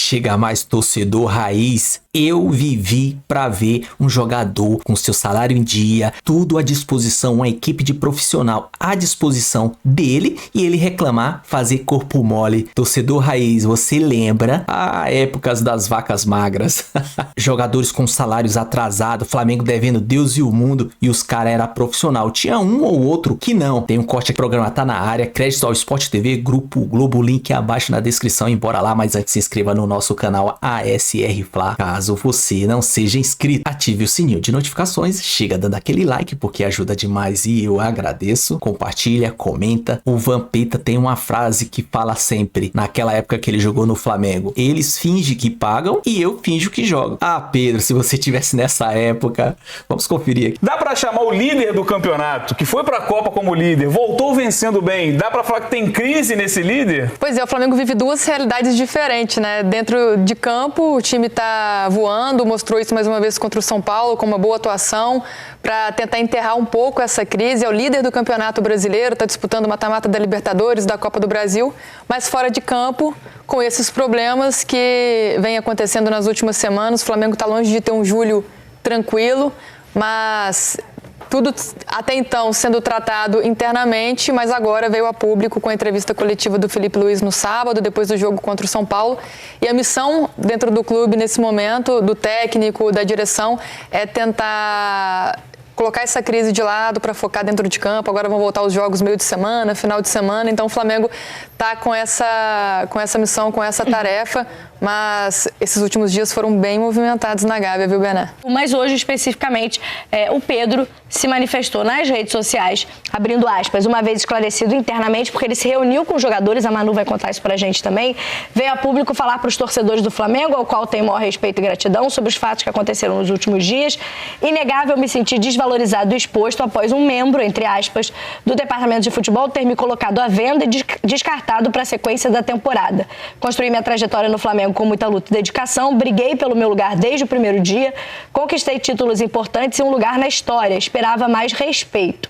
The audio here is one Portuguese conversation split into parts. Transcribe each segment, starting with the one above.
Chega mais, torcedor raiz. Eu vivi pra ver um jogador com seu salário em dia, tudo à disposição, uma equipe de profissional à disposição dele e ele reclamar, fazer corpo mole. Torcedor raiz, você lembra? Épocas das vacas magras. Jogadores com salários atrasados, Flamengo devendo Deus e o mundo e os caras eram profissional. Tinha um ou outro que não. Tem um corte aqui, o programa tá na área. Crédito ao Sport TV, Grupo Globo, link abaixo na descrição. Embora lá, mas antes se inscreva no nosso canal ASR Fla. Caso você não seja inscrito, ative o sininho de notificações, chega dando aquele like porque ajuda demais e eu agradeço. Compartilha, comenta. O Vampeta tem uma frase que fala sempre, naquela época que ele jogou no Flamengo: eles fingem que pagam e eu finjo que jogo. Pedro, se você tivesse nessa época, vamos conferir aqui. Dá pra chamar o líder do campeonato, que foi pra Copa como líder, voltou vencendo bem, dá pra falar que tem crise nesse líder? Pois é, o Flamengo vive duas realidades diferentes, né? Dentro de campo, o time tá voando, mostrou isso mais uma vez contra o São Paulo, com uma boa atuação, para tentar enterrar um pouco essa crise. É o líder do Campeonato Brasileiro, está disputando o mata-mata da Libertadores, da Copa do Brasil, mas fora de campo, com esses problemas que vem acontecendo nas últimas semanas. O Flamengo está longe de ter um julho tranquilo, mas tudo até então sendo tratado internamente, mas agora veio a público com a entrevista coletiva do Felipe Luiz no sábado, depois do jogo contra o São Paulo. E a missão dentro do clube nesse momento, do técnico, da direção, é tentar colocar essa crise de lado para focar dentro de campo. Agora vão voltar os jogos meio de semana, final de semana. Então o Flamengo está com essa missão, com essa tarefa, mas esses últimos dias foram bem movimentados na Gávea, viu, Bené? Mas hoje, especificamente, o Pedro se manifestou nas redes sociais, abrindo aspas, uma vez esclarecido internamente, porque ele se reuniu com os jogadores, a Manu vai contar isso pra gente também, veio a público falar para os torcedores do Flamengo, ao qual tem maior respeito e gratidão, sobre os fatos que aconteceram nos últimos dias. Inegável me sentir desvalorizado e exposto após um membro, entre aspas, do departamento de futebol ter me colocado à venda e descartado para a sequência da temporada. Construí minha trajetória no Flamengo com muita luta e dedicação, briguei pelo meu lugar desde o primeiro dia, conquistei títulos importantes e um lugar na história, esperava mais respeito.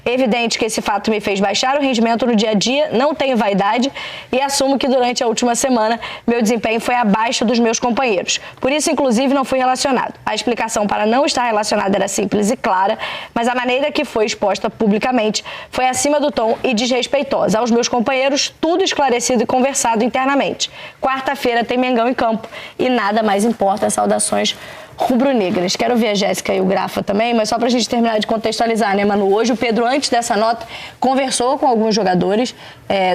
É evidente que esse fato me fez baixar o rendimento no dia a dia, não tenho vaidade e assumo que durante a última semana meu desempenho foi abaixo dos meus companheiros. Por isso, inclusive, não fui relacionado. A explicação para não estar relacionado era simples e clara, mas a maneira que foi exposta publicamente foi acima do tom e desrespeitosa. Aos meus companheiros, tudo esclarecido e conversado internamente. Quarta-feira tem Mengão em campo e nada mais importa. Saudações rubro-negras. Quero ver a Jéssica e o Grafa também, mas só pra gente terminar de contextualizar, né, Manu? Hoje o Pedro, antes dessa nota, conversou com alguns jogadores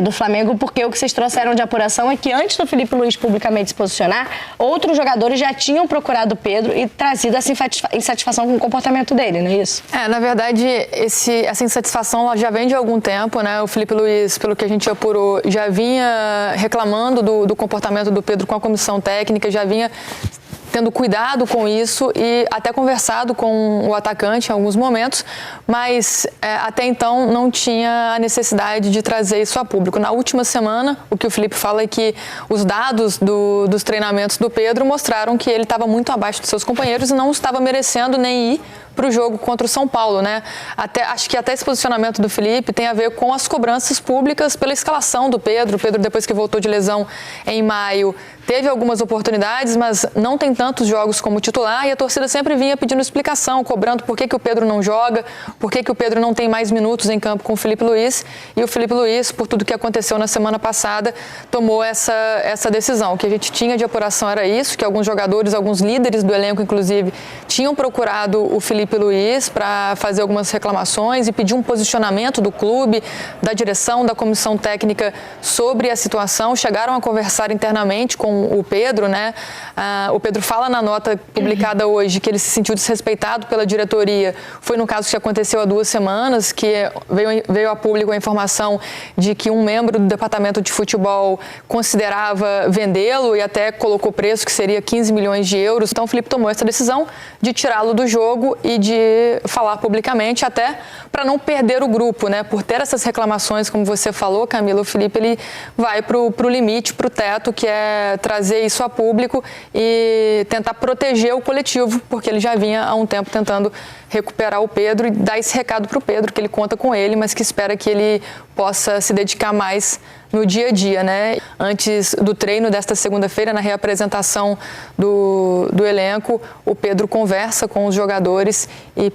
do Flamengo, porque o que vocês trouxeram de apuração é que antes do Felipe Luiz publicamente se posicionar, outros jogadores já tinham procurado o Pedro e trazido essa insatisfação com o comportamento dele, não é isso? Na verdade, essa insatisfação ela já vem de algum tempo, né? O Felipe Luiz, pelo que a gente apurou, já vinha reclamando do comportamento do Pedro com a comissão técnica, já vinha tendo cuidado com isso e até conversado com o atacante em alguns momentos, mas até então não tinha a necessidade de trazer isso a público. Na última semana, o que o Felipe fala é que os dados dos treinamentos do Pedro mostraram que ele estava muito abaixo dos seus companheiros e não estava merecendo nem ir para o jogo contra o São Paulo, né? Acho que até esse posicionamento do Felipe tem a ver com as cobranças públicas pela escalação do Pedro. O Pedro, depois que voltou de lesão em maio, teve algumas oportunidades, mas não tem tantos jogos como titular e a torcida sempre vinha pedindo explicação, cobrando por que o Pedro não joga, por que o Pedro não tem mais minutos em campo com o Felipe Luiz. E o Felipe Luiz, por tudo que aconteceu na semana passada, tomou essa decisão. O que a gente tinha de apuração era isso, que alguns jogadores, alguns líderes do elenco, inclusive, tinham procurado o Felipe Luiz para fazer algumas reclamações e pedir um posicionamento do clube, da direção, da comissão técnica sobre a situação. Chegaram a conversar internamente com o Pedro, né? O Pedro fala na nota publicada hoje que ele se sentiu desrespeitado pela diretoria. Foi no caso que aconteceu há 2 semanas, que veio a público a informação de que um membro do departamento de futebol considerava vendê-lo e até colocou preço que seria 15 milhões de euros. Então o Felipe tomou essa decisão de tirá-lo do jogo e de falar publicamente, até para não perder o grupo, né? Por ter essas reclamações, como você falou, Camila, o Felipe ele vai pro limite, pro teto, que é trazer isso a público e tentar proteger o coletivo, porque ele já vinha há um tempo tentando recuperar o Pedro e dar esse recado pro Pedro, que ele conta com ele, mas que espera que ele possa se dedicar mais no dia a dia, né? Antes do treino desta segunda-feira, na reapresentação do elenco, o Pedro conversa com os jogadores e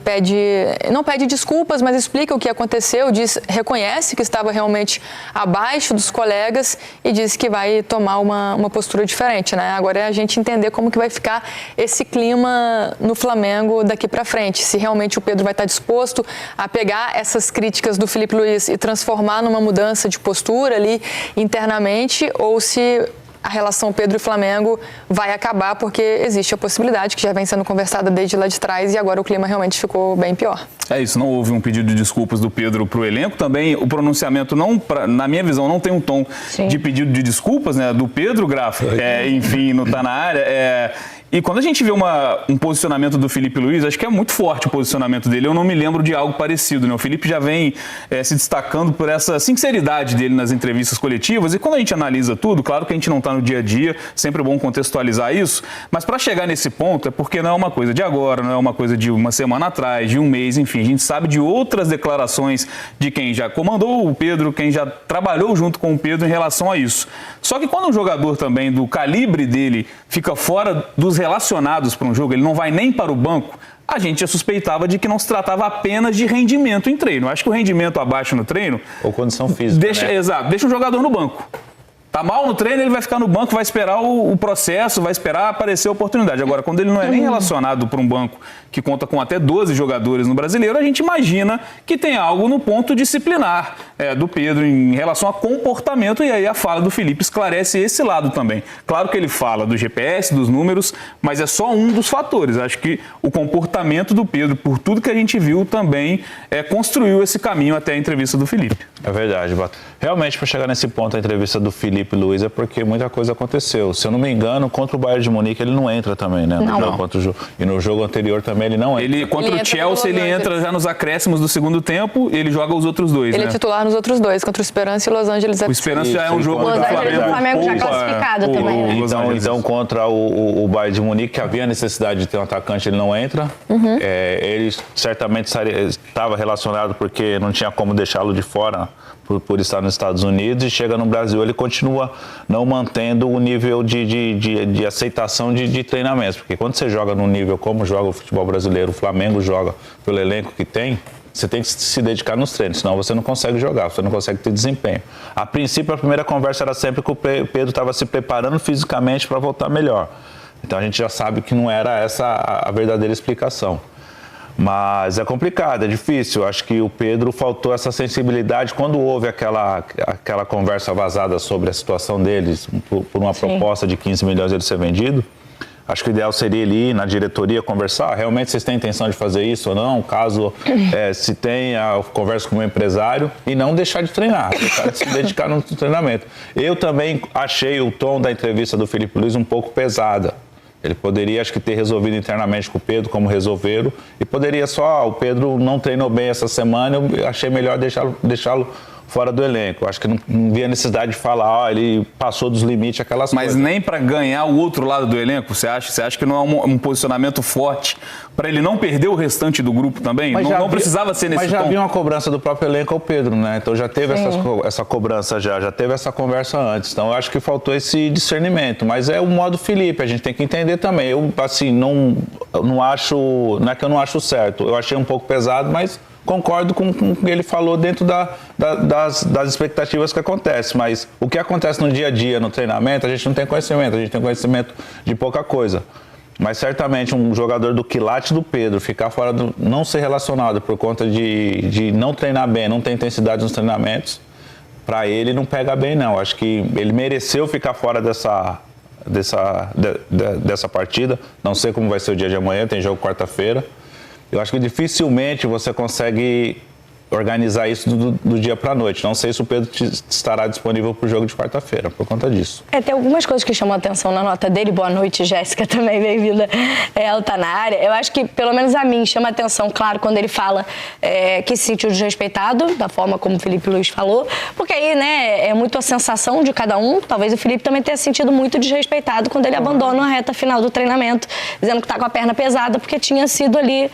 não pede desculpas, mas explica o que aconteceu, reconhece que estava realmente abaixo dos colegas e diz que vai tomar uma postura diferente, né? Agora é a gente entender como que vai ficar esse clima no Flamengo daqui para frente, se realmente o Pedro vai estar disposto a pegar essas críticas do Filipe Luís e transformar numa mudança de postura ali internamente, ou se a relação Pedro e Flamengo vai acabar, porque existe a possibilidade, que já vem sendo conversada desde lá de trás, e agora o clima realmente ficou bem pior. É isso, não houve um pedido de desculpas do Pedro para o elenco. Também o pronunciamento, na minha visão, não tem um tom de pedido de desculpas, né, do Pedro Grafa. Enfim, não está na área. E quando a gente vê um posicionamento do Filipe Luís, acho que é muito forte o posicionamento dele. Eu não me lembro de algo parecido, né? O Filipe já vem se destacando por essa sinceridade dele nas entrevistas coletivas. E quando a gente analisa tudo, claro que a gente não está no dia a dia, sempre é bom contextualizar isso, mas para chegar nesse ponto é porque não é uma coisa de agora, não é uma coisa de uma semana atrás, de um mês, enfim. A gente sabe de outras declarações de quem já comandou o Pedro, quem já trabalhou junto com o Pedro em relação a isso. Só que quando um jogador também do calibre dele fica fora dos relacionados para um jogo, ele não vai nem para o banco, a gente já suspeitava de que não se tratava apenas de rendimento em treino. Acho que o rendimento abaixo no treino... Ou condição física, né? Exato, deixa o jogador no banco. Tá mal no treino, ele vai ficar no banco, vai esperar o processo, vai esperar aparecer a oportunidade. Agora, quando ele não é nem relacionado para um banco que conta com até 12 jogadores no Brasileiro, a gente imagina que tem algo no ponto disciplinar do Pedro em relação a comportamento, e aí a fala do Filipe esclarece esse lado também. Claro que ele fala do GPS, dos números, mas é só um dos fatores. Acho que o comportamento do Pedro, por tudo que a gente viu, também construiu esse caminho até a entrevista do Filipe. É verdade, Bato. Realmente, para chegar nesse ponto, a entrevista do Filipe Luís é porque muita coisa aconteceu. Se eu não me engano, contra o Bayern de Munique ele não entra também, né? E no jogo anterior também ele não entra. Contra o Chelsea ele entra já nos acréscimos do segundo tempo, ele joga os outros dois, Ele é titular nos outros dois, contra o Esperança e Los Angeles. O Esperança já é um jogo do Flamengo já classificado também. Então, contra o Bayern de Munique, que havia necessidade de ter um atacante, ele não entra. Ele certamente estava relacionado porque não tinha como deixá-lo de fora por estar nos Estados Unidos, e chega no Brasil, ele continua não mantendo o nível de aceitação de treinamentos, porque quando você joga num nível como joga o futebol brasileiro, o Flamengo joga pelo elenco que tem, você tem que se dedicar nos treinos, senão você não consegue jogar, você não consegue ter desempenho. A princípio, a primeira conversa era sempre que o Pedro estava se preparando fisicamente para voltar melhor. Então a gente já sabe que não era essa a verdadeira explicação. Mas é complicado, é difícil. Acho que o Pedro faltou essa sensibilidade quando houve aquela conversa vazada sobre a situação deles, por uma proposta de 15 milhões ele ser vendido. Acho que o ideal seria ele ir na diretoria conversar. Realmente vocês têm intenção de fazer isso ou não? Caso se tenha, conversa com o meu empresário, e não deixar de treinar, deixar de se dedicar no treinamento. Eu também achei o tom da entrevista do Filipe Luís um pouco pesada. Ele poderia, acho que, ter resolvido internamente com o Pedro, como resolveram, e poderia o Pedro não treinou bem essa semana, eu achei melhor deixá-lo fora do elenco. Acho que não havia necessidade de falar, ele passou dos limites, aquelas coisas. Mas nem para ganhar o outro lado do elenco, você acha? Você acha que não é um posicionamento forte para ele não perder o restante do grupo também? Não precisava ser nesse tom. Mas já havia uma cobrança do próprio elenco ao Pedro, né? Então já teve essa cobrança, já teve essa conversa antes. Então eu acho que faltou esse discernimento. Mas é o modo Filipe, a gente tem que entender também. Eu, assim, não acho... Não é que eu não acho certo. Eu achei um pouco pesado, mas concordo com o que ele falou dentro das expectativas que acontecem, mas o que acontece no dia a dia, no treinamento, a gente não tem conhecimento, a gente tem conhecimento de pouca coisa. Mas certamente um jogador do quilate do Pedro ficar fora, não ser relacionado por conta de não treinar bem, não ter intensidade nos treinamentos, para ele não pega bem não. Acho que ele mereceu ficar fora dessa partida, não sei como vai ser o dia de amanhã, tem jogo quarta-feira. Eu acho que dificilmente você consegue organizar isso do dia para a noite. Não sei se o Pedro estará disponível para o jogo de quarta-feira, por conta disso. Tem algumas coisas que chamam a atenção na nota dele. Boa noite, Jéssica, também bem-vinda. Ela está na área. Eu acho que, pelo menos a mim, chama a atenção, claro, quando ele fala que se sentiu desrespeitado, da forma como o Filipe Luís falou, porque aí, né, é muito a sensação de cada um. Talvez o Filipe também tenha se sentido muito desrespeitado quando ele abandona a reta final do treinamento, dizendo que está com a perna pesada, porque tinha sido ali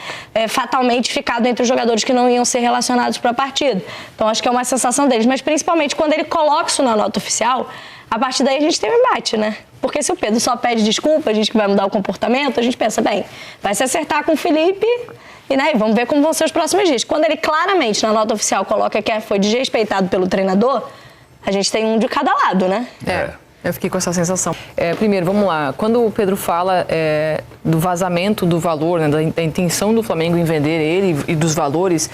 fatalmente ficado entre os jogadores que não iam ser relacionados relacionados para a partida. Então, acho que é uma sensação deles. Mas, principalmente, quando ele coloca isso na nota oficial, a partir daí a gente tem um embate, né? Porque se o Pedro só pede desculpa, a gente que vai mudar o comportamento, a gente pensa, bem, vai se acertar com o Felipe e, né, vamos ver como vão ser os próximos dias. Quando ele claramente, na nota oficial, coloca que foi desrespeitado pelo treinador, a gente tem um de cada lado, né? Eu fiquei com essa sensação. Primeiro, vamos lá. Quando o Pedro fala do vazamento do valor, né, da intenção do Flamengo em vender ele e dos valores,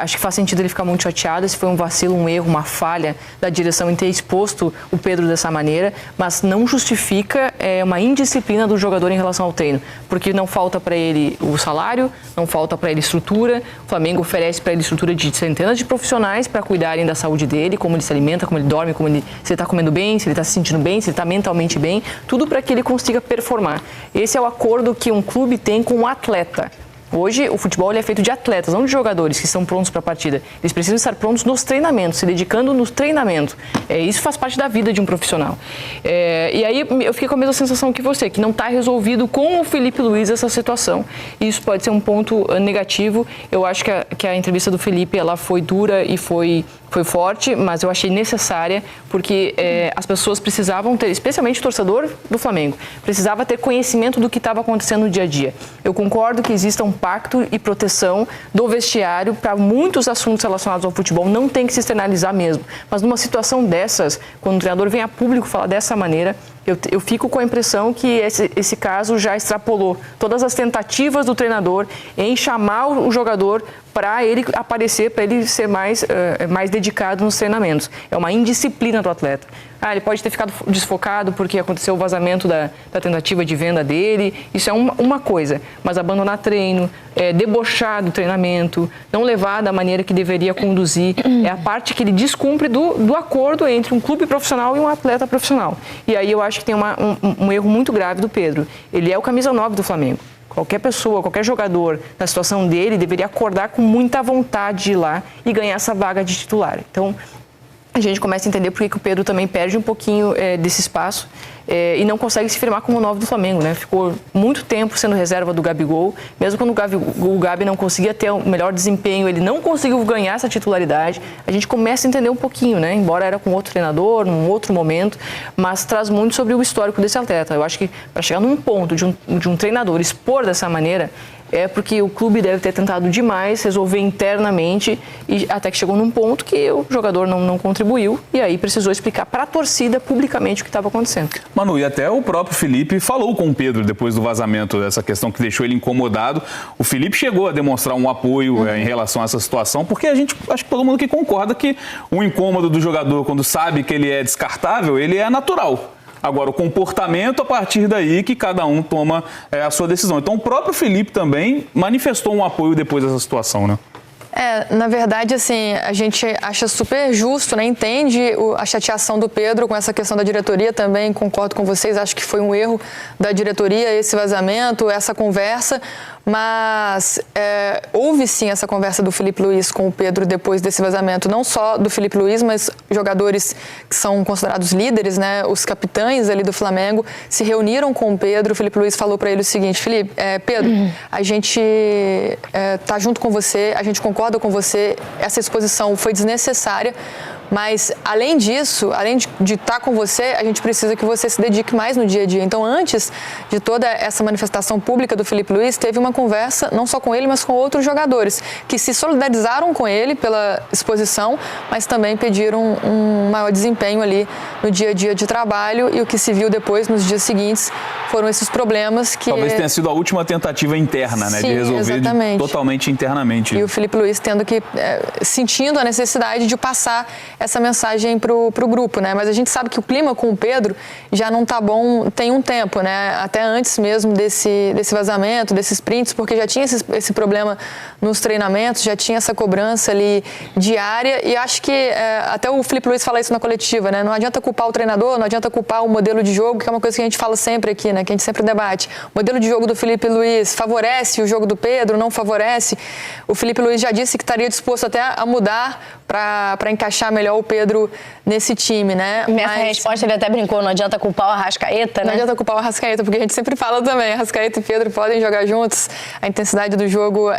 acho que faz sentido ele ficar muito chateado. Esse foi um vacilo, um erro, uma falha da direção em ter exposto o Pedro dessa maneira, mas não justifica uma indisciplina do jogador em relação ao treino, porque não falta para ele o salário, não falta para ele estrutura. O Flamengo oferece para ele estrutura de centenas de profissionais para cuidarem da saúde dele, como ele se alimenta, como ele dorme, se ele está comendo bem, se ele está se sentindo bem, se ele está mentalmente bem, tudo para que ele consiga performar. Esse é o acordo que um clube tem com o atleta. Hoje, o futebol ele é feito de atletas, não de jogadores que estão prontos para a partida. Eles precisam estar prontos nos treinamentos, se dedicando nos treinamentos. Isso faz parte da vida de um profissional. E aí, eu fiquei com a mesma sensação que você, que não está resolvido com o Felipe Luiz essa situação. Isso pode ser um ponto negativo. Eu acho que a entrevista do Felipe ela foi dura e foi forte, mas eu achei necessária, porque as pessoas precisavam ter, especialmente o torcedor do Flamengo, precisava ter conhecimento do que estava acontecendo no dia a dia. Eu concordo que exista um pacto e proteção do vestiário para muitos assuntos relacionados ao futebol, não tem que se externalizar mesmo. Mas numa situação dessas, quando o treinador vem a público falar dessa maneira, eu fico com a impressão que esse caso já extrapolou todas as tentativas do treinador em chamar o jogador para ele aparecer, para ele ser mais dedicado nos treinamentos. É uma indisciplina do atleta. Ele pode ter ficado desfocado porque aconteceu o vazamento da tentativa de venda dele, isso é uma coisa, mas abandonar treino, debochar do treinamento, não levar da maneira que deveria conduzir, é a parte que ele descumpre do acordo entre um clube profissional e um atleta profissional. E aí eu acho que tem um erro muito grave do Pedro. Ele é o camisa 9 do Flamengo. Qualquer pessoa, qualquer jogador na situação dele deveria acordar com muita vontade de ir lá e ganhar essa vaga de titular. Então, a gente começa a entender por que o Pedro também perde um pouquinho desse espaço e não consegue se firmar como 9 do Flamengo, né? Ficou muito tempo sendo reserva do Gabigol, mesmo quando o Gabi não conseguia ter o melhor desempenho, ele não conseguiu ganhar essa titularidade. A gente começa a entender um pouquinho, né? Embora era com outro treinador, num outro momento, mas traz muito sobre o histórico desse atleta. Eu acho que para chegar num ponto de um treinador expor dessa maneira, é porque o clube deve ter tentado demais resolver internamente e até que chegou num ponto que o jogador não contribuiu e aí precisou explicar para a torcida publicamente o que estava acontecendo. Manu, e até o próprio Felipe falou com o Pedro depois do vazamento dessa questão que deixou ele incomodado. O Felipe chegou a demonstrar um apoio em relação a essa situação, porque acho que todo mundo que concorda que o incômodo do jogador quando sabe que ele é descartável, ele é natural. Agora, o comportamento, a partir daí que cada um toma a sua decisão. Então, o próprio Felipe também manifestou um apoio depois dessa situação, né? Na verdade, assim, a gente acha super justo, né? Entende a chateação do Pedro com essa questão da diretoria também, concordo com vocês, acho que foi um erro da diretoria esse vazamento, essa conversa, mas houve sim essa conversa do Felipe Luiz com o Pedro depois desse vazamento, não só do Felipe Luiz, mas jogadores que são considerados líderes, né? Os capitães ali do Flamengo se reuniram com o Pedro. O Felipe Luiz falou para ele o seguinte: Felipe, Pedro, a gente tá junto com você, a gente concorda com você, essa exposição foi desnecessária, mas além disso, além de estar com você, a gente precisa que você se dedique mais no dia a dia. Então, antes de toda essa manifestação pública do Felipe Luiz, teve uma conversa, não só com ele, mas com outros jogadores, que se solidarizaram com ele pela exposição, mas também pediram um maior desempenho ali no dia a dia de trabalho, e o que se viu depois, nos dias seguintes, foram esses problemas que... Talvez tenha sido a última tentativa interna, né? Sim, de resolver totalmente internamente. E o Felipe Luiz tendo que, sentindo a necessidade de passar essa mensagem pro grupo, né? Mas a gente sabe que o clima com o Pedro já não tá bom tem um tempo, né? Até antes mesmo desse vazamento, desses prints, porque já tinha esse problema nos treinamentos, já tinha essa cobrança ali diária, e acho que até o Felipe Luiz fala isso na coletiva, né? Não adianta culpar o treinador, não adianta culpar o modelo de jogo, que é uma coisa que a gente fala sempre aqui, né? Que a gente sempre debate. O modelo de jogo do Felipe Luiz favorece o jogo do Pedro, não favorece? O Felipe Luiz já disse que estaria disposto até a mudar para encaixar melhor melhor o Pedro nesse time, né? Nessa resposta ele até brincou, não adianta culpar o Arrascaeta, né? Não adianta culpar o Arrascaeta, porque a gente sempre fala também, Arrascaeta e Pedro podem jogar juntos, a intensidade do jogo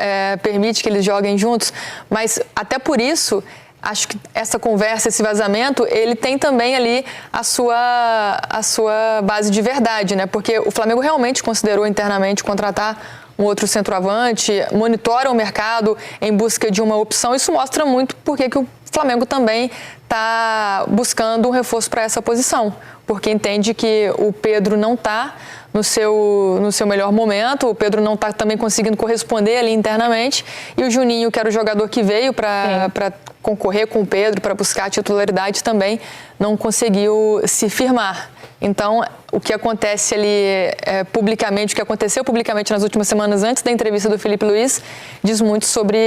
permite que eles joguem juntos, mas até por isso, acho que essa conversa, esse vazamento, ele tem também ali a sua base de verdade, né? Porque o Flamengo realmente considerou internamente contratar um outro centroavante, monitora o mercado em busca de uma opção. Isso mostra muito porque que o Flamengo também está buscando um reforço para essa posição, porque entende que o Pedro não está no seu melhor momento, o Pedro não está também conseguindo corresponder ali internamente, e o Juninho, que era o jogador que veio para concorrer com o Pedro, para buscar a titularidade, também não conseguiu se firmar. Então, o que acontece ali publicamente, o que aconteceu publicamente nas últimas semanas antes da entrevista do Felipe Luiz, diz muito sobre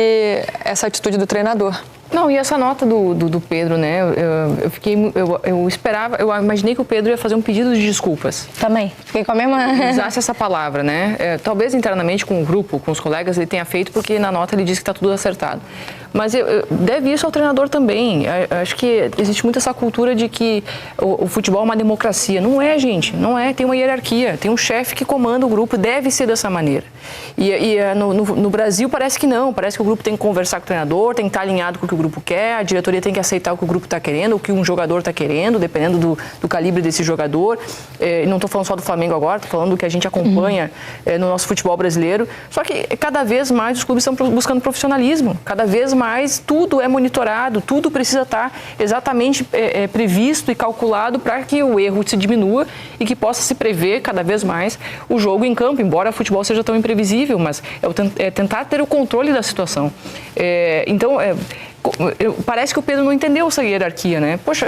essa atitude do treinador. Não, e essa nota do Pedro, né? Eu imaginei que o Pedro ia fazer um pedido de desculpas. Também, fiquei com a mesma... Usasse essa palavra, né? Talvez internamente com o grupo, com os colegas, ele tenha feito, porque na nota ele disse que está tudo acertado. Mas deve isso ao treinador também. Acho que existe muito essa cultura de que o futebol é uma democracia. Não é, gente, não é. Tem uma hierarquia, tem um chefe que comanda o grupo, deve ser dessa maneira. No Brasil parece que não, parece que o grupo tem que conversar com o treinador, tem que estar alinhado com o que o grupo quer, a diretoria tem que aceitar o que o grupo está querendo, o que um jogador está querendo, dependendo do calibre desse jogador. Não estou falando só do Flamengo agora, estou falando do que a gente acompanha no nosso futebol brasileiro. Só que cada vez mais os clubes estão buscando profissionalismo, cada vez mais tudo é monitorado, tudo precisa estar exatamente previsto e calculado para que o erro se diminua e que possa se prever cada vez mais o jogo em campo, embora o futebol seja tão imprevisível, mas é tentar ter o controle da situação. Parece que o Pedro não entendeu essa hierarquia, né? Poxa,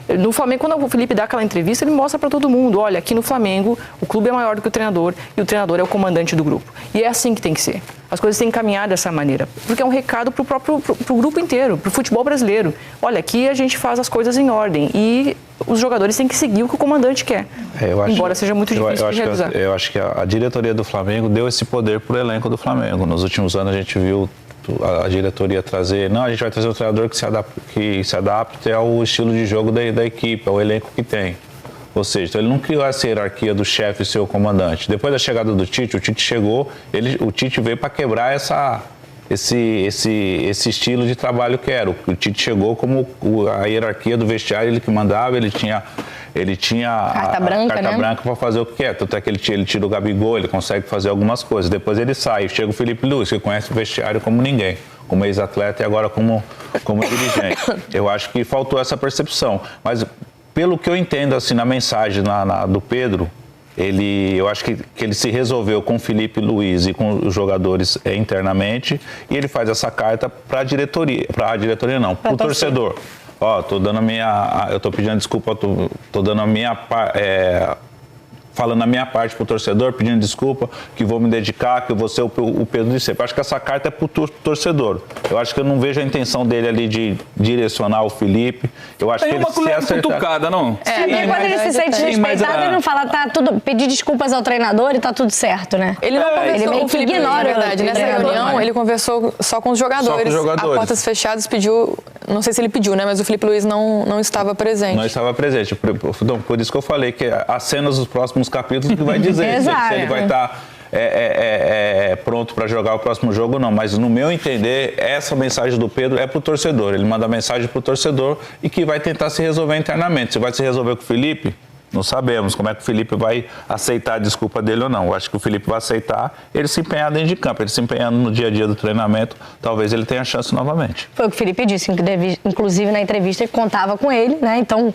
no Flamengo, quando o Felipe dá aquela entrevista, ele mostra para todo mundo, olha, aqui no Flamengo, o clube é maior do que o treinador e o treinador é o comandante do grupo. E é assim que tem que ser. As coisas têm que caminhar dessa maneira, porque é um recado pro grupo inteiro, pro futebol brasileiro. Olha, aqui a gente faz as coisas em ordem e os jogadores têm que seguir o que o comandante quer, embora seja muito difícil de realizar. Eu acho que a diretoria do Flamengo deu esse poder pro elenco do Flamengo. Nos últimos anos a gente viu a diretoria trazer, a gente vai trazer um treinador que se adapte ao estilo de jogo da equipe, ao elenco que tem. Ou seja, então ele não criou essa hierarquia do chefe e seu comandante. Depois da chegada do Tite, o Tite chegou, o Tite veio para quebrar esse estilo de trabalho que era. O Tite chegou como a hierarquia do vestiário, ele que mandava, ele tinha carta branca para fazer o que quer. Tanto é que ele tira o Gabigol, ele consegue fazer algumas coisas. Depois ele sai, chega o Felipe Luiz, que conhece o vestiário como ninguém, como ex-atleta e agora como dirigente. Eu acho que faltou essa percepção. Mas pelo que eu entendo assim, na mensagem do Pedro, eu acho que ele se resolveu com o Felipe Luiz e com os jogadores internamente, e ele faz essa carta para a diretoria, para o torcedor. Eu tô pedindo desculpa, tô dando a minha falando a minha parte pro torcedor, pedindo desculpa, que vou me dedicar, que eu vou ser o Pedro de sempre. Acho que essa carta é pro torcedor. Eu acho que eu não vejo a intenção dele ali de direcionar o Felipe. Eu acho que ele se acertar... cutucada, não? Quando ele se sente desrespeitado, ele não fala, tá tudo, pedir desculpas ao treinador e tá tudo certo, né? Ele não conversou com o Felipe, na verdade. Nessa reunião, ele conversou só com os jogadores. A portas fechadas, pediu, não sei se ele pediu, né? Mas o Felipe Luiz não estava presente. Não estava presente. Por isso que eu falei que as cenas dos próximos capítulos que vai dizer se ele vai estar pronto para jogar o próximo jogo ou não. Mas no meu entender, essa mensagem do Pedro é para o torcedor. Ele manda a mensagem para o torcedor e que vai tentar se resolver internamente. Se vai se resolver com o Felipe, não sabemos como é que o Felipe vai aceitar a desculpa dele ou não. Eu acho que o Felipe vai aceitar ele se empenhar dentro de campo, ele se empenhando no dia a dia do treinamento, talvez ele tenha chance novamente. Foi o que o Felipe disse, inclusive na entrevista, que contava com ele, né? Então,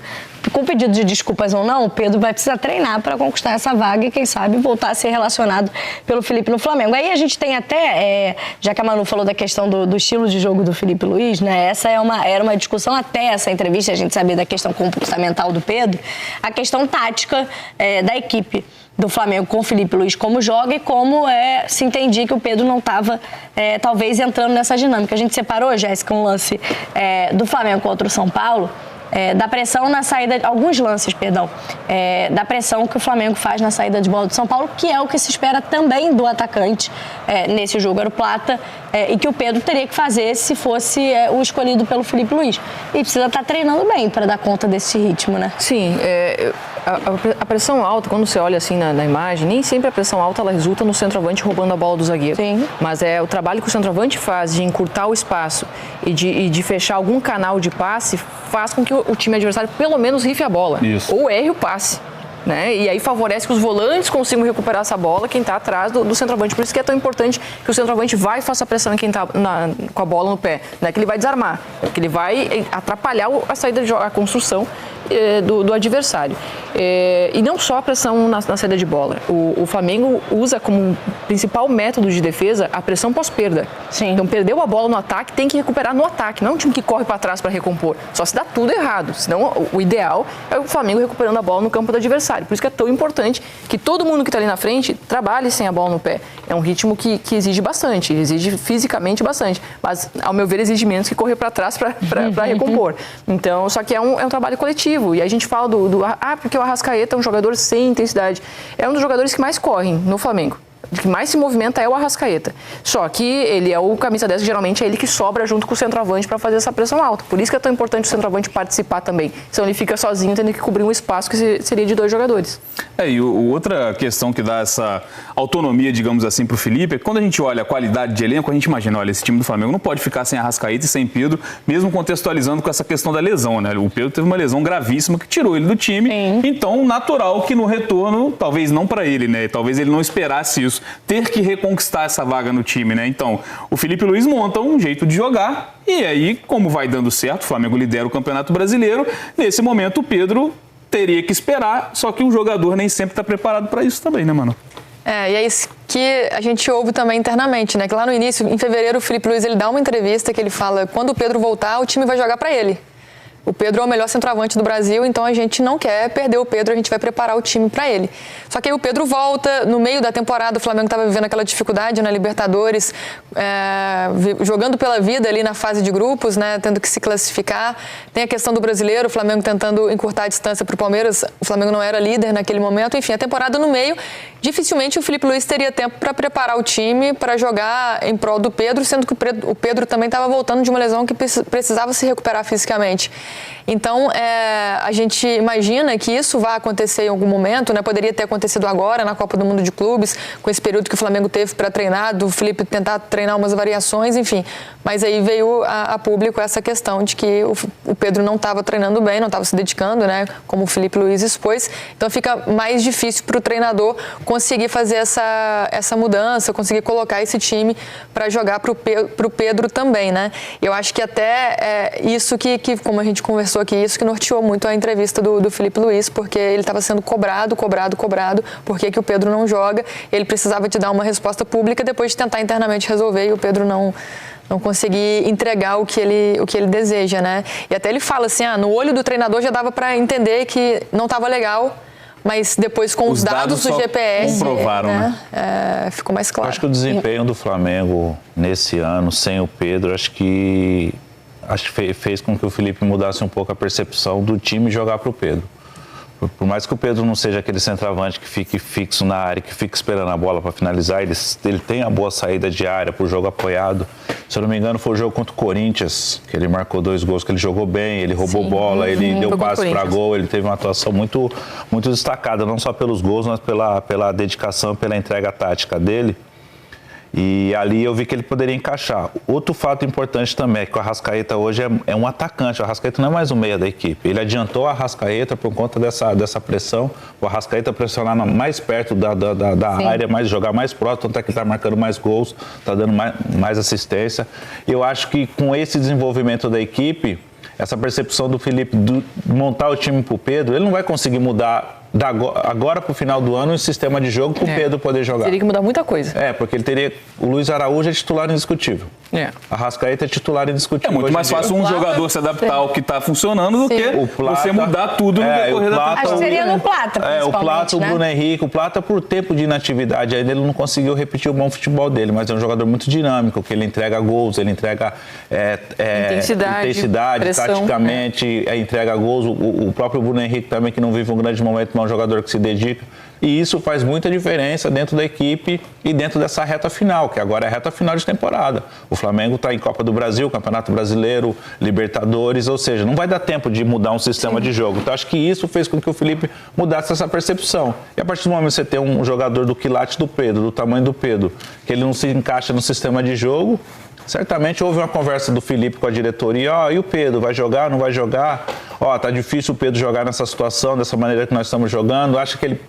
com pedido de desculpas ou não, o Pedro vai precisar treinar para conquistar essa vaga e, quem sabe, voltar a ser relacionado pelo Felipe no Flamengo. Aí a gente tem até, já que a Manu falou da questão do estilo de jogo do Felipe Luiz, né? Essa era uma discussão até essa entrevista, a gente sabia da questão comportamental do Pedro, a questão tática da equipe do Flamengo com o Felipe Luiz, como joga e como se entendia que o Pedro não estava, talvez, entrando nessa dinâmica. A gente separou, Jéssica, um lance do Flamengo contra o São Paulo, da pressão na saída, alguns lances, perdão, da pressão que o Flamengo faz na saída de bola do São Paulo, que é o que se espera também do atacante nesse jogo Aero-Plata, e que o Pedro teria que fazer se fosse o escolhido pelo Filipe Luís. E precisa estar treinando bem para dar conta desse ritmo, né? Sim, a pressão alta, quando você olha assim na imagem, nem sempre a pressão alta ela resulta no centroavante roubando a bola do zagueiro. Sim. Mas o trabalho que o centroavante faz de encurtar o espaço e de fechar algum canal de passe faz com que o time adversário pelo menos rife a bola. Isso. Ou erre o passe. Né? E aí favorece que os volantes consigam recuperar essa bola, quem está atrás do centroavante. Por isso que é tão importante que o centroavante vai e faça pressão em quem está com a bola no pé. Não é que ele vai desarmar, é que ele vai atrapalhar a saída, a construção do adversário. E não só a pressão na saída de bola. O Flamengo usa como principal método de defesa a pressão pós-perda. Sim. Então, perdeu a bola no ataque, tem que recuperar no ataque. Não é um time que corre para trás para recompor. Só se dá tudo errado. Senão, o ideal é o Flamengo recuperando a bola no campo do adversário. Por isso que é tão importante que todo mundo que está ali na frente trabalhe sem a bola no pé. É um ritmo que exige bastante, exige fisicamente bastante. Mas, ao meu ver, exige menos que correr para trás para recompor. Então, só que é um trabalho coletivo. E a gente fala porque o Arrascaeta é um jogador sem intensidade. É um dos jogadores que mais correm no Flamengo. O que mais se movimenta é o Arrascaeta. Só que ele é o camisa 10, geralmente é ele que sobra junto com o centroavante para fazer essa pressão alta. Por isso que é tão importante o centroavante participar também. Senão ele fica sozinho, tendo que cobrir um espaço que seria de 2 jogadores. E outra questão que dá essa autonomia, digamos assim, para o Felipe, é que quando a gente olha a qualidade de elenco, a gente imagina, olha, esse time do Flamengo não pode ficar sem Arrascaeta e sem Pedro, mesmo contextualizando com essa questão da lesão, né? O Pedro teve uma lesão gravíssima que tirou ele do time. Sim. Então, natural que no retorno, talvez não para ele, né? Talvez ele não esperasse isso, ter que reconquistar essa vaga no time, né? Então, o Filipe Luís monta um jeito de jogar e aí, como vai dando certo, o Flamengo lidera o Campeonato Brasileiro, nesse momento o Pedro teria que esperar, só que o jogador nem sempre está preparado para isso também, né, mano? E é isso que a gente ouve também internamente, né? Que lá no início, em fevereiro, o Filipe Luís ele dá uma entrevista que ele fala: quando o Pedro voltar, o time vai jogar para ele. O Pedro é o melhor centroavante do Brasil, então a gente não quer perder o Pedro, a gente vai preparar o time para ele. Só que aí o Pedro volta, no meio da temporada o Flamengo estava vivendo aquela dificuldade na Libertadores, jogando pela vida ali na fase de grupos, né, tendo que se classificar. Tem a questão do Brasileiro, o Flamengo tentando encurtar a distância para o Palmeiras, o Flamengo não era líder naquele momento. Enfim, a temporada no meio, dificilmente o Filipe Luís teria tempo para preparar o time para jogar em prol do Pedro, sendo que o Pedro também estava voltando de uma lesão que precisava se recuperar fisicamente. Então, a gente imagina que isso vai acontecer em algum momento, né? Poderia ter acontecido agora na Copa do Mundo de Clubes, com esse período que o Flamengo teve para treinar, do Felipe tentar treinar umas variações, enfim. Mas aí veio a público essa questão de que o Pedro não estava treinando bem, não estava se dedicando, né? Como o Filipe Luís expôs. Então fica mais difícil para o treinador conseguir fazer essa mudança, conseguir colocar esse time para jogar para o Pedro também, né? Eu acho que até isso que, como a gente conversou aqui, isso que norteou muito a entrevista do Filipe Luís, porque ele estava sendo cobrado, por que o Pedro não joga. Ele precisava de dar uma resposta pública depois de tentar internamente resolver e o Pedro não conseguir entregar o que ele deseja, né? E até ele fala assim, no olho do treinador já dava para entender que não estava legal, mas depois com os dados do GPS, comprovaram, né? Ficou mais claro. Eu acho que o desempenho do Flamengo nesse ano, sem o Pedro, acho que fez com que o Felipe mudasse um pouco a percepção do time jogar para o Pedro. Por mais que o Pedro não seja aquele centroavante que fique fixo na área, que fique esperando a bola para finalizar, ele tem a boa saída de área para o jogo apoiado. Se eu não me engano, foi o jogo contra o Corinthians, que ele marcou 2 gols, que ele jogou bem, ele roubou bola, ele deu passe para gol, ele teve uma atuação muito, muito destacada, não só pelos gols, mas pela dedicação, pela entrega tática dele. E ali eu vi que ele poderia encaixar. Outro fato importante também é que o Arrascaeta hoje é um atacante. O Arrascaeta não é mais um meia da equipe. Ele adiantou o Arrascaeta por conta dessa pressão. O Arrascaeta pressionar mais perto da área, jogar mais próximo, tanto é que ele está marcando mais gols, está dando mais assistência. E eu acho que com esse desenvolvimento da equipe, essa percepção do Felipe de montar o time para o Pedro, ele não vai conseguir mudar agora para o final do ano o sistema de jogo para o Pedro poder jogar. Teria que mudar muita coisa. Porque ele teria... O Luiz Araújo é titular indiscutível. Arrascaeta é titular indiscutível. É muito mais fácil um jogador se adaptar ao que está funcionando do que você mudar tudo no decorrer da temporada. Acho que seria no Plata, o Plata, né? o Bruno Henrique. O Plata, por tempo de inatividade ainda, ele não conseguiu repetir o bom futebol dele, mas é um jogador muito dinâmico, que ele entrega gols, ele entrega intensidade pressão, taticamente, entrega gols. O próprio Bruno Henrique também, que não vive um grande momento, mas é um jogador que se dedica. E isso faz muita diferença dentro da equipe e dentro dessa reta final, que agora é a reta final de temporada. O Flamengo está em Copa do Brasil, Campeonato Brasileiro, Libertadores, ou seja, não vai dar tempo de mudar um sistema de jogo. Então, acho que isso fez com que o Felipe mudasse essa percepção. E a partir do momento que você tem um jogador do quilate do Pedro, do tamanho do Pedro, que ele não se encaixa no sistema de jogo, certamente houve uma conversa do Felipe com a diretoria, e o Pedro, vai jogar, não vai jogar? Tá difícil o Pedro jogar nessa situação, dessa maneira que nós estamos jogando, acha que ele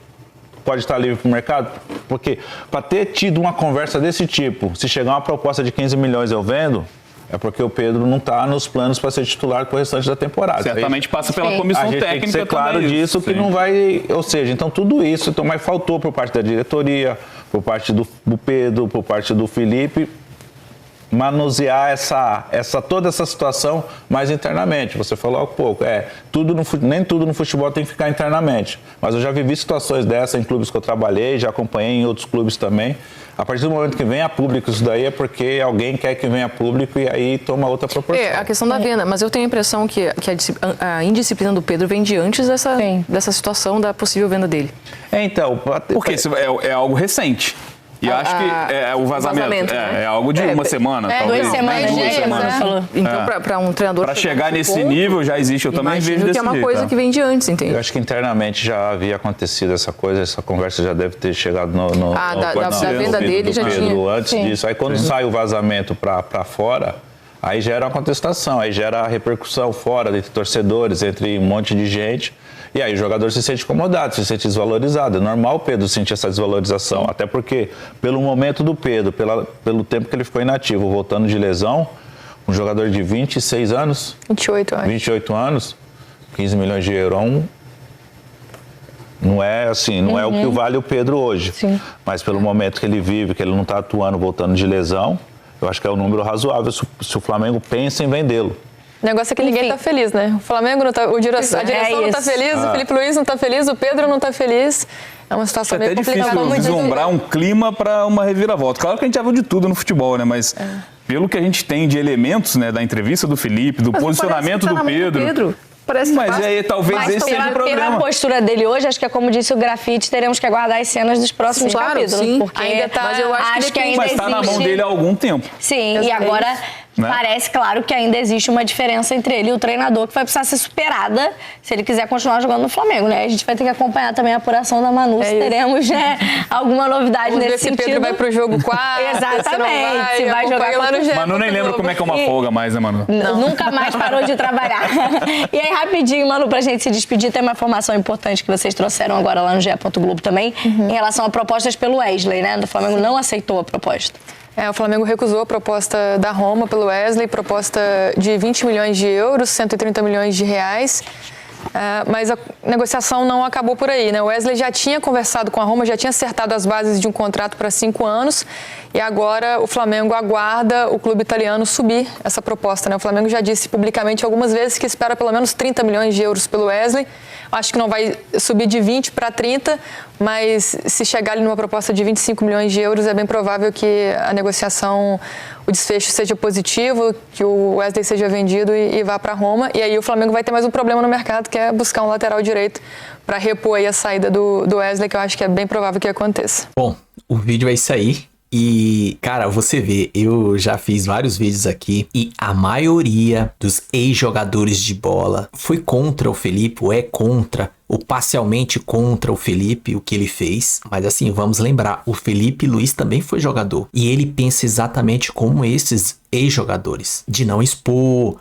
pode estar livre para o mercado? Porque para ter tido uma conversa desse tipo, se chegar uma proposta de 15 milhões eu vendo, é porque o Pedro não está nos planos para ser titular com o restante da temporada. Certamente passa pela comissão técnica. Tem que ser claro disso, que não vai... Ou seja, então tudo isso, mas faltou por parte da diretoria, por parte do Pedro, por parte do Felipe, manusear toda essa situação mais internamente. Você falou há pouco, nem tudo no futebol tem que ficar internamente, mas eu já vivi situações dessas em clubes que eu trabalhei, já acompanhei em outros clubes também. A partir do momento que vem a público isso daí é porque alguém quer que venha a público e aí toma outra proporção. A questão da venda, mas eu tenho a impressão que a indisciplina do Pedro vem de antes dessa situação da possível venda dele. Então... Porque isso é algo recente. E eu acho que o vazamento é algo de uma semana, talvez. 2 semanas, duas semanas. Falou. Então, para um treinador... Para chegar nesse nível já existe, eu também vejo desse que é uma jeito, coisa que vem de antes, entende? Eu acho que internamente já havia acontecido essa conversa já deve ter chegado no da venda dele já Pedro, tinha. antes disso. Aí quando sai o vazamento para fora, aí gera uma contestação, aí gera a repercussão fora, entre torcedores, entre um monte de gente. E aí o jogador se sente incomodado, se sente desvalorizado. É normal o Pedro sentir essa desvalorização, até porque pelo momento do Pedro, pelo tempo que ele ficou inativo, voltando de lesão, um jogador de 26 anos... 28 anos. 28 anos, 15 milhões de euros, não é assim, não é o que vale o Pedro hoje. Sim. Mas pelo momento que ele vive, que ele não está atuando, voltando de lesão, eu acho que é um número razoável se o Flamengo pensa em vendê-lo. O negócio é que ninguém tá feliz, né? O Flamengo não tá, a direção não tá feliz, o Felipe Luiz não tá feliz, o Pedro não tá feliz. É uma situação meio complicada. É até difícil vislumbrar um clima para uma reviravolta. Claro que a gente já viu de tudo no futebol, né? Mas pelo que a gente tem de elementos, né, da entrevista do Felipe, do posicionamento do Pedro. Parece que mas aí talvez esse seja o problema. Pela postura dele hoje, acho que é como disse o Grafite, teremos que aguardar as cenas dos próximos capítulos. Sim. Porque ainda tá, mas eu acho que ainda mas está na mão dele há algum tempo. Sim, e agora... Né? Parece, claro, que ainda existe uma diferença entre ele e o treinador que vai precisar ser superada se ele quiser continuar jogando no Flamengo, né? A gente vai ter que acompanhar também a apuração da Manu, se teremos, né, alguma novidade nesse sentido. Se Pedro vai pro jogo 4, exatamente, se vai jogar lá no Manu nem lembra como é que é uma folga mais, né, Manu? Nunca mais parou de trabalhar. E aí, rapidinho, Manu, pra gente se despedir, tem uma informação importante que vocês trouxeram agora lá no GE. Globo também, em relação a propostas pelo Wesley, né? O Flamengo não aceitou a proposta. O Flamengo recusou a proposta da Roma pelo Wesley, proposta de 20 milhões de euros, 130 milhões de reais. Mas a negociação não acabou por aí, né? O Wesley já tinha conversado com a Roma, já tinha acertado as bases de um contrato para 5 anos e agora o Flamengo aguarda o clube italiano subir essa proposta, né? O Flamengo já disse publicamente algumas vezes que espera pelo menos 30 milhões de euros pelo Wesley. Acho que não vai subir de 20 para 30, mas se chegar ali numa proposta de 25 milhões de euros, é bem provável que a negociação, o desfecho seja positivo, que o Wesley seja vendido e vá para Roma. E aí o Flamengo vai ter mais um problema no mercado, que é buscar um lateral direito para repor aí a saída do Wesley, que eu acho que é bem provável que aconteça. Bom, o vídeo é isso aí. E, cara, você vê, eu já fiz vários vídeos aqui e a maioria dos ex-jogadores de bola foi contra o Felipe, ou é contra, ou parcialmente contra o Felipe, o que ele fez. Mas assim, vamos lembrar, o Felipe Luiz também foi jogador. E ele pensa exatamente como esses ex-jogadores, de não expor,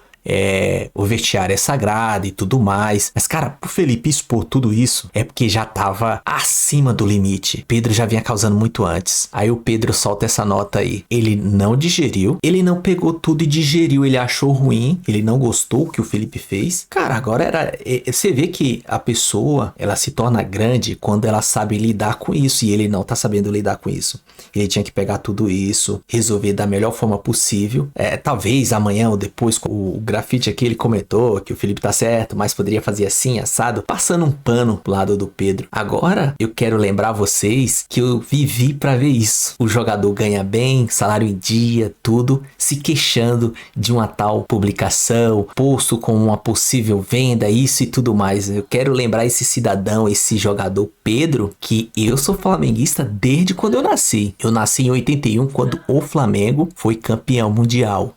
o vestiário é sagrado e tudo mais. Mas, cara, pro Felipe expor tudo isso é porque já tava acima do limite. Pedro já vinha causando muito antes. Aí o Pedro solta essa nota aí. Ele não digeriu, ele não pegou tudo e digeriu, ele achou ruim, ele não gostou do que o Felipe fez. Cara, agora você vê que a pessoa, ela se torna grande quando ela sabe lidar com isso, e ele não tá sabendo lidar com isso. Ele tinha que pegar tudo isso, resolver da melhor forma possível. Talvez amanhã ou depois, o grafite aqui, ele comentou que o Felipe tá certo, mas poderia fazer assim, assado, passando um pano pro lado do Pedro. Agora, eu quero lembrar vocês que eu vivi pra ver isso. O jogador ganha bem, salário em dia, tudo, se queixando de uma tal publicação, posto como uma possível venda, isso e tudo mais. Eu quero lembrar esse cidadão, esse jogador Pedro, que eu sou flamenguista desde quando eu nasci. Eu nasci em 81, quando o Flamengo foi campeão mundial.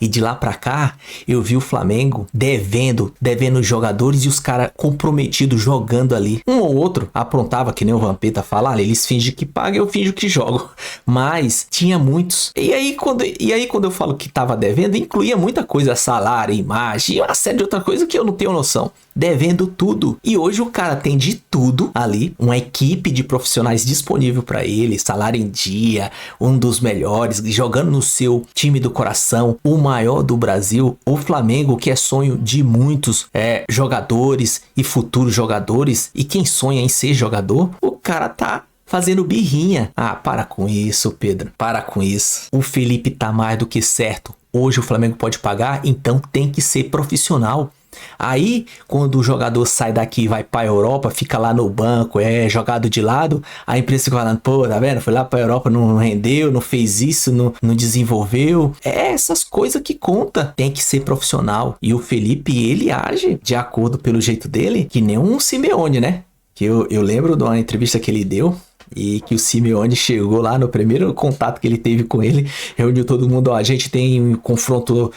E de lá pra cá, eu vi o Flamengo devendo jogadores e os caras comprometidos jogando ali. Um ou outro aprontava, que nem o Vampeta fala, eles fingem que pagam, eu finjo que jogo. Mas tinha muitos. E aí quando eu falo que tava devendo, incluía muita coisa, salário, imagem e uma série de outra coisa que eu não tenho noção. Devendo tudo. E hoje o cara tem de tudo ali, uma equipe de profissionais disponível para ele, salário em dia, um dos melhores, jogando no seu time do coração, o maior do Brasil, o Flamengo, que é sonho de muitos jogadores e futuros jogadores, e quem sonha em ser jogador, o cara tá fazendo birrinha. Para com isso, Pedro, para com isso. O Felipe tá mais do que certo. Hoje o Flamengo pode pagar, então tem que ser profissional. Aí, quando o jogador sai daqui e vai pra Europa, fica lá no banco, jogado de lado, a imprensa fica falando, pô, tá vendo? Foi lá pra Europa, não rendeu, não fez isso, não desenvolveu. Essas coisas que conta. Tem que ser profissional. E o Felipe, ele age de acordo pelo jeito dele, que nem um Simeone, né? Que eu lembro de uma entrevista que ele deu, e que o Simeone chegou lá no primeiro contato que ele teve com ele, reuniu todo mundo, a gente tem um confronto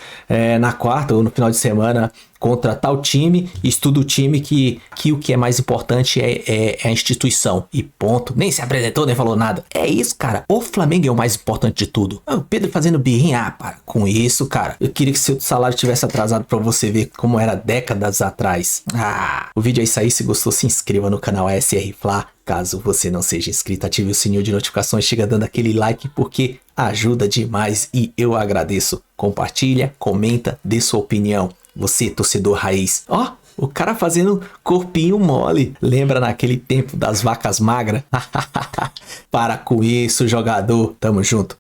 na quarta ou no final de semana contra tal time, estuda o time que o que é mais importante é a instituição. E ponto. Nem se apresentou, nem falou nada. É isso, cara. O Flamengo é o mais importante de tudo. O Pedro fazendo birrinha. Para com isso, cara. Eu queria que seu salário tivesse atrasado pra você ver como era décadas atrás. O vídeo é isso aí. Se gostou, se inscreva no canal ASR Fla. Caso você não seja inscrito, ative o sininho de notificações, chega dando aquele like porque ajuda demais e eu agradeço. Compartilha, comenta, dê sua opinião. Você, torcedor raiz. O cara fazendo corpinho mole. Lembra naquele tempo das vacas magras? Para com isso, jogador. Tamo junto.